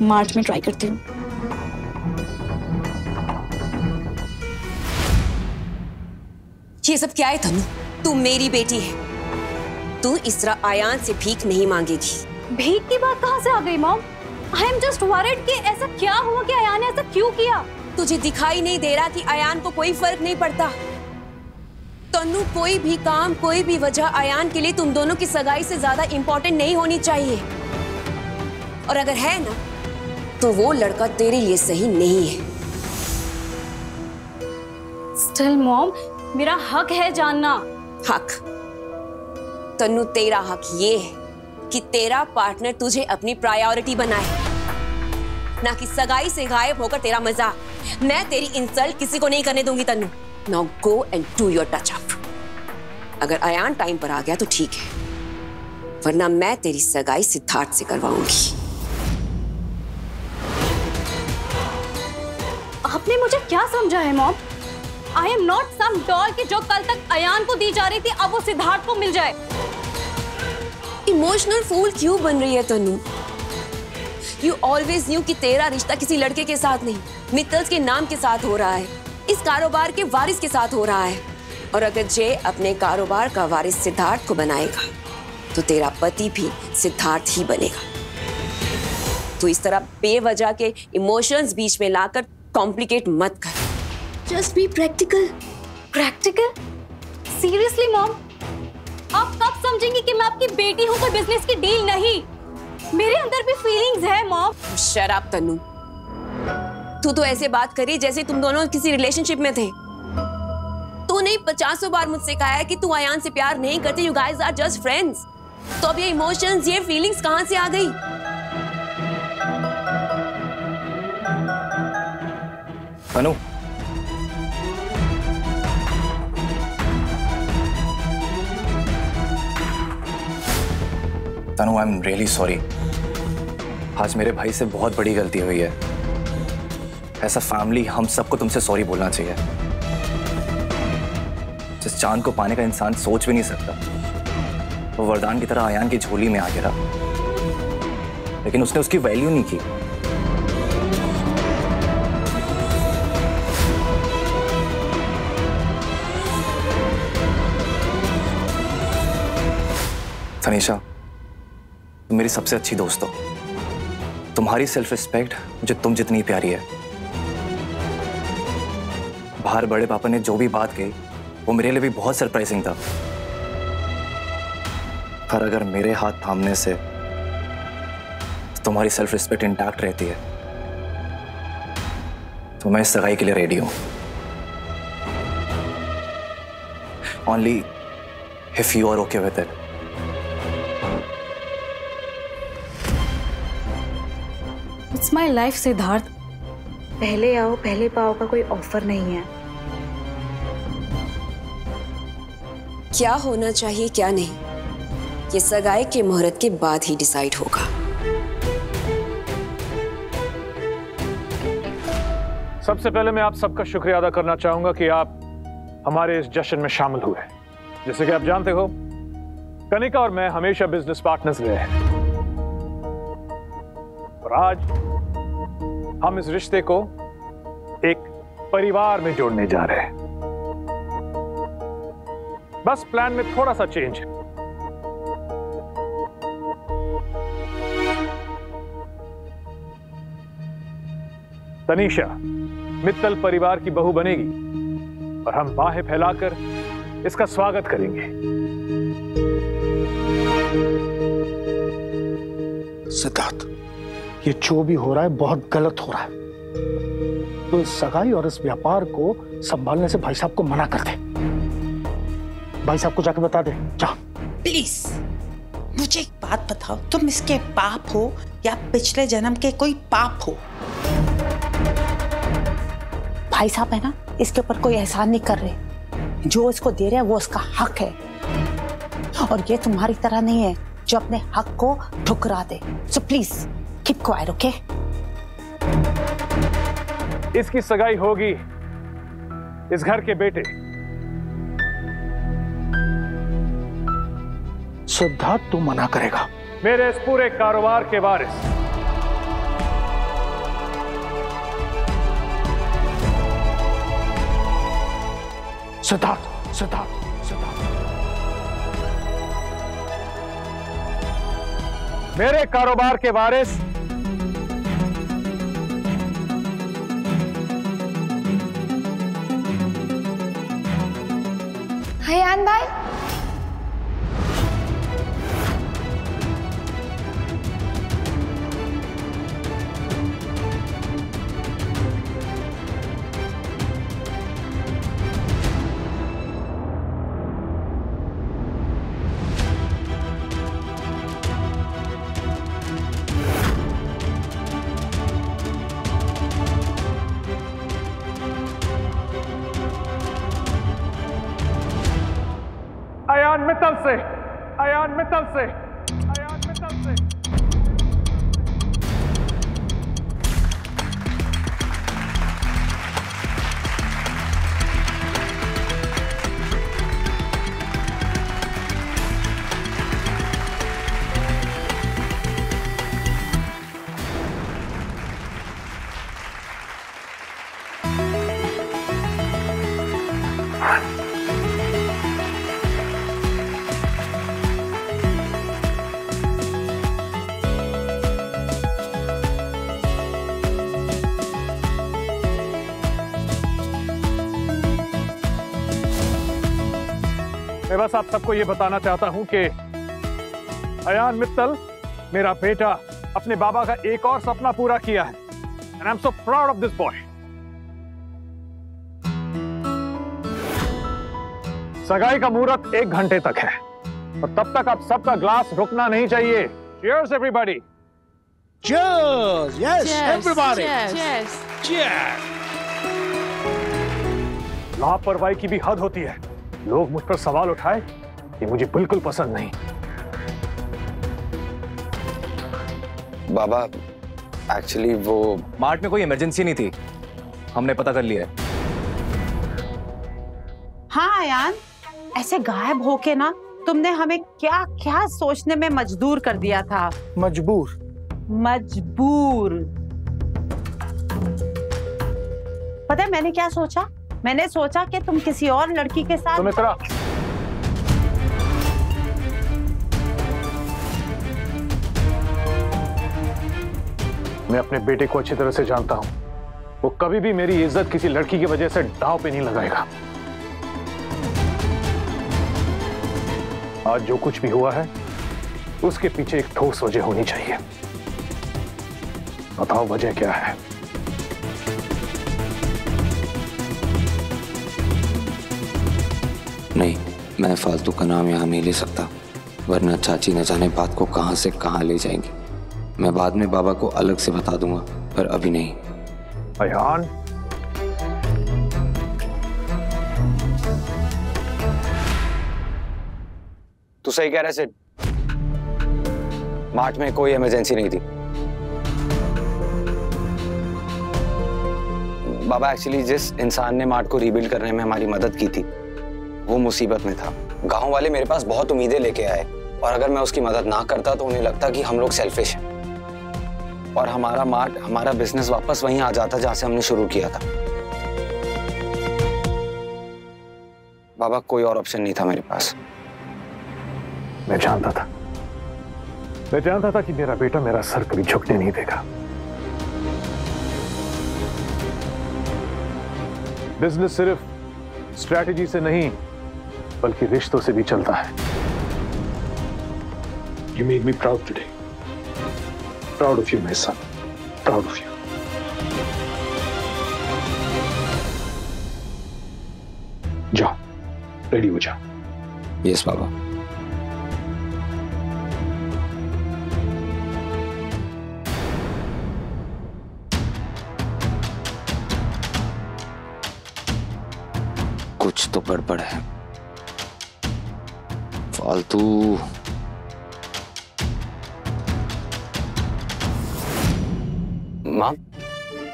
मार्च में ट्राई करती हूँ। ये सब क्या है तनु? तू मेरी बेटी है, तू इस तरह आयान से भीख नहीं मांगेगी। भीख की बात कहाँ से आ गई mom? I am just worried कि ऐसा क्या हुआ कि आयान ने ऐसा क्यों किया? तुझे दिखाई नहीं दे रहा कि आयान को कोई फर्क नहीं पड़ता? तनु, कोई भी काम, कोई भी वजह आयान के लिए तुम दोनों की सगाई से ज्यादा इंपॉर्टेंट नहीं होनी चाहिए। और अगर है ना, तो वो लड़का तेरे लिए सही नहीं है। स्टिल मॉम, मेरा हक है जानना। हक? तनु, तेरा हक ये है कि तेरा पार्टनर तुझे अपनी प्रायोरिटी बनाए, ना कि सगाई से गायब होकर तेरा मजाक। मैं तेरी इंसल्ट किसी को नहीं करने दूंगी Tanu. Now go and do your touch up. अगर आयान टाइम पर आ गया तो ठीक है, वरना मैं तेरी सगाई सिद्धार्थ से करवाऊंगी। आपने मुझे क्या समझा है mom? I am not some doll कि जो कल तक अयान को दी जा रही थी अब वो सिद्धार्थ को मिल जाए। इमोशनल फूल क्यों बन रही है तनु? यू ऑलवेज न्यू कि तेरा रिश्ता किसी लड़के के साथ नहीं, मित्तल्स के नाम के साथ हो रहा है, इस कारोबार के वारिस के साथ हो रहा है। और अगर जय अपने कारोबार का वारिस सिद्धार्थ को बनाएगा तो तेरा पति भी सिद्धार्थ ही बनेगा। तो इस तरह बेवजह के इमोशंस बीच में लाकर कॉम्प्लिकेट मत कर। Just be practical. Practical? Seriously mom, आप कब समझेंगी कि मैं आपकी बेटी हूँ, कोई बिजनेस की डील नहीं? मेरे अंदर भी फीलिंग्स है मॉम। शट अप तनु, तू तो ऐसे बात करी जैसे तुम दोनों किसी रिलेशनशिप में थे। तूने 50 बार मुझसे कहा है कि तू आयान से प्यार नहीं करती, you guys are just friends. तो अब ये इमोशंस, ये फीलिंग्स कहां से आ गई? तनु, तनु, आई एम रियली सॉरी। आज मेरे भाई से बहुत बड़ी गलती हुई है। ऐसा फैमिली, हम सबको तुमसे सॉरी बोलना चाहिए। जिस चांद को पाने का इंसान सोच भी नहीं सकता, वो वरदान की तरह आयान की झोली में आ गिरा, लेकिन उसने उसकी वैल्यू नहीं की। तनीषा, तुम मेरी सबसे अच्छी दोस्त हो। तुम्हारी सेल्फ रिस्पेक्ट मुझे तुम जितनी प्यारी है। बाहर बड़े पापा ने जो भी बात कही वो मेरे लिए भी बहुत सरप्राइजिंग था। पर अगर मेरे हाथ थामने से तुम्हारी सेल्फ रिस्पेक्ट इंटैक्ट रहती है तो मैं इस सगाई के लिए रेडी हूं। Only if you are okay with it. It's my life Siddharth. पहले आओ पहले पाओ का कोई ऑफर नहीं है। क्या होना चाहिए क्या नहीं, ये सगाई के मुहूर्त के बाद ही डिसाइड होगा। सबसे पहले मैं आप सबका शुक्रिया अदा करना चाहूंगा कि आप हमारे इस जश्न में शामिल हुए। जैसे कि आप जानते हो, कनिका और मैं हमेशा बिजनेस पार्टनर्स रहे हैं और आज हम इस रिश्ते को एक परिवार में जोड़ने जा रहे हैं। बस प्लान में थोड़ा सा चेंज है। तनीषा मित्तल परिवार की बहू बनेगी और हम बाहें फैलाकर इसका स्वागत करेंगे। सिद्धार्थ, ये जो भी हो रहा है बहुत गलत हो रहा है। तो इस सगाई और इस व्यापार को संभालने से भाई साहब को मना कर दे। भाई साहब को जाके बता दे, जा। प्लीज मुझे एक बात बताओ, तुम इसके बाप हो या पिछले जन्म के कोई पाप हो? भाई साहब है ना, इसके ऊपर कोई एहसान नहीं कर रहे। जो इसको दे रहे हैं वो उसका हक है और ये तुम्हारी तरह नहीं है जो अपने हक को ठुकरा दे। So please keep quiet, okay? इसकी सगाई होगी इस घर के बेटे सिद्धार्थ तू मना करेगा? मेरे इस पूरे कारोबार के वारिस सिद्धार्थ, सिद्धार्थ, सिद्धार्थ। मेरे कारोबार के वारिस अयान भाई, अयान मित्तल से, अयान मित्तल से, अयान मित्तल से। मैं बस आप सबको ये बताना चाहता हूं कि अयान मित्तल, मेरा बेटा, अपने बाबा का एक और सपना पूरा किया है। And I am so proud of this boy. सगाई का मुहूर्त 1 घंटे तक है और तब तक आप सबका ग्लास रुकना नहीं चाहिए। Cheers everybody. Cheers! Yes, everybody. Cheers. लापरवाही की भी हद होती है। लोग मुझ पर सवाल उठाए कि मुझे बिल्कुल पसंद नहीं। बाबा, एक्चुअली वो मार्ट में कोई इमरजेंसी नहीं थी, हमने पता कर लिया है। हाँ अयान, ऐसे गायब होके ना तुमने हमें क्या क्या सोचने में मजबूर कर दिया था। मजबूर? मजबूर। पता है मैंने क्या सोचा? मैंने सोचा कि तुम किसी और लड़की के साथ। सुमित्रा, मैं अपने बेटे को अच्छी तरह से जानता हूं। वो कभी भी मेरी इज्जत किसी लड़की की वजह से दांव पे नहीं लगाएगा। आज जो कुछ भी हुआ है उसके पीछे एक ठोस वजह होनी चाहिए। बताओ वजह क्या है? नहीं, मैं फालतू का नाम यहाँ नहीं ले सकता, वरना चाची न जाने बात को कहां से कहां ले जाएंगी। मैं बाद में बाबा को अलग से बता दूंगा, पर अभी नहीं। अयान, तू सही कह रहा है सिड। मार्ट में कोई इमरजेंसी नहीं थी। बाबा, एक्चुअली जिस इंसान ने मार्ट को रीबिल्ड करने में हमारी मदद की थी वो मुसीबत में था। गांव वाले मेरे पास बहुत उम्मीदें लेके आए और अगर मैं उसकी मदद ना करता तो उन्हें लगता कि हम लोग सेल्फिश हैं और हमारा मार्ट, हमारा बिजनेस वापस वहीं आ जाता जहां से हमने शुरू किया था। बाबा, कोई और ऑप्शन नहीं था मेरे पास। मैं जानता था कि मेरा बेटा मेरा सर कभी झुकने नहीं देगा। बिजनेस सिर्फ स्ट्रैटेजी से नहीं बल्कि रिश्तों से भी चलता है। You made me proud today. Proud of you, my son. Proud of you. जा, रेडी हो जा। यस बाबा। कुछ तो गड़बड़ है। फालतू। माँ,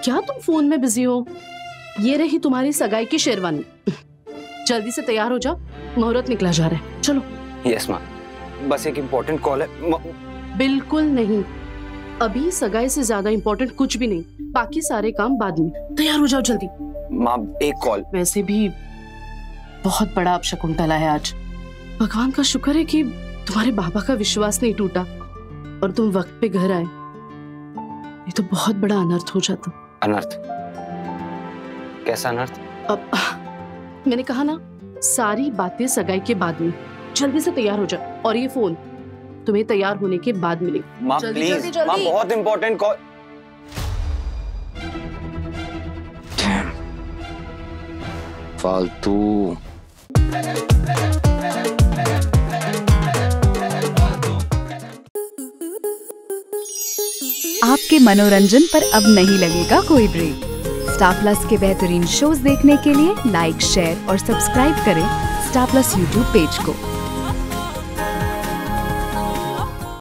क्या तुम फोन में बिजी हो? ये रही तुम्हारी सगाई की शेरवानी। जल्दी से तैयार हो जाओ, मुहूर्त निकला जा रहा है। चलो। यस माँ। बस एक इम्पोर्टेंट कॉल है। बिल्कुल नहीं, अभी सगाई से ज्यादा इम्पोर्टेंट कुछ भी नहीं, बाकी सारे काम बाद में। तैयार हो जाओ जल्दी। माँ एक कॉल। वैसे भी बहुत बड़ा अपशकुन टला है आज। भगवान का शुक्र है कि तुम्हारे बाबा का विश्वास नहीं टूटा और तुम वक्त पे घर आए, ये तो बहुत बड़ा अनर्थ हो जाता। अनर्थ? कैसा अनर्थ? अब मैंने कहा ना, सारी बातें सगाई के बाद में। जल्दी से तैयार हो जा, और ये फोन तुम्हें तैयार होने के बाद मिलेगा। माँ प्लीज, माँ बहुत इंपॉर्टेंट कॉल। फालतू। आपके मनोरंजन पर अब नहीं लगेगा कोई ब्रेक। स्टार प्लस के बेहतरीन शोज देखने के लिए लाइक, शेयर और सब्सक्राइब करें स्टार प्लस यूट्यूब पेज को।